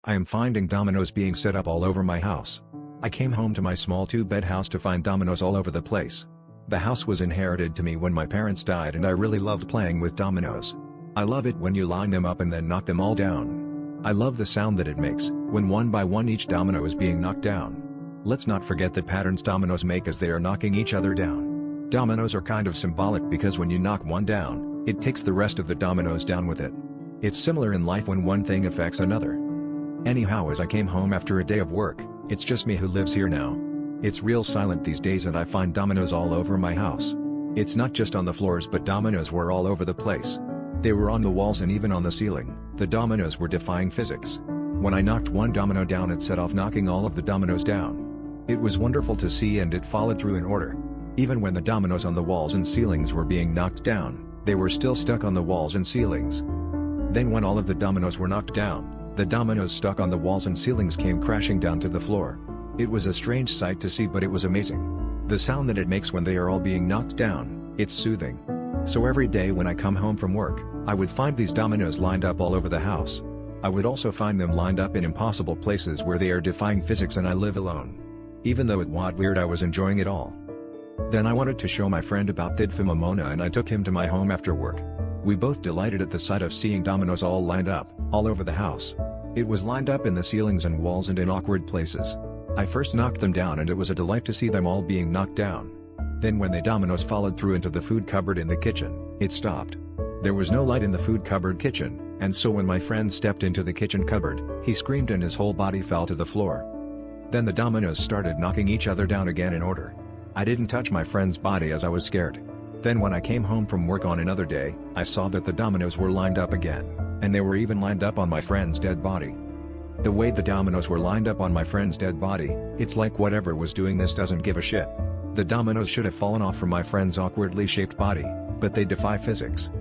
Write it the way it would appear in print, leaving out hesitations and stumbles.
I am finding dominoes being set up all over my house. I came home to my small two-bed house to find dominoes all over the place. The house was inherited to me when my parents died and I really loved playing with dominoes. I love it when you line them up and then knock them all down. I love the sound that it makes, when one by one each domino is being knocked down. Let's not forget the patterns dominoes make as they are knocking each other down. Dominoes are kind of symbolic because when you knock one down, it takes the rest of the dominoes down with it. It's similar in life when one thing affects another. Anyhow, as I came home after a day of work, it's just me who lives here now. It's real silent these days and I find dominoes all over my house. It's not just on the floors but dominoes were all over the place. They were on the walls and even on the ceiling. The dominoes were defying physics. When I knocked one domino down, it set off knocking all of the dominoes down. It was wonderful to see and it followed through in order. Even when the dominoes on the walls and ceilings were being knocked down, they were still stuck on the walls and ceilings. Then when all of the dominoes were knocked down, the dominoes stuck on the walls and ceilings came crashing down to the floor. It was a strange sight to see, but it was amazing. The sound that it makes when they are all being knocked down, it's soothing. So every day when I come home from work, I would find these dominoes lined up all over the house. I would also find them lined up in impossible places where they are defying physics and I live alone. Even though it was weird, I was enjoying it all. Then I wanted to show my friend about Defy and I took him to my home after work. We both delighted at the sight of seeing dominoes all lined up, all over the house. It was lined up in the ceilings and walls and in awkward places. I first knocked them down and it was a delight to see them all being knocked down. Then when the dominoes followed through into the food cupboard in the kitchen, it stopped. There was no light in the food cupboard kitchen, and so when my friend stepped into the kitchen cupboard, he screamed and his whole body fell to the floor. Then the dominoes started knocking each other down again in order. I didn't touch my friend's body as I was scared. Then when I came home from work on another day, I saw that the dominoes were lined up again, and they were even lined up on my friend's dead body. The way the dominoes were lined up on my friend's dead body, it's like whatever was doing this doesn't give a shit. The dominoes should have fallen off from my friend's awkwardly shaped body, but they defy physics.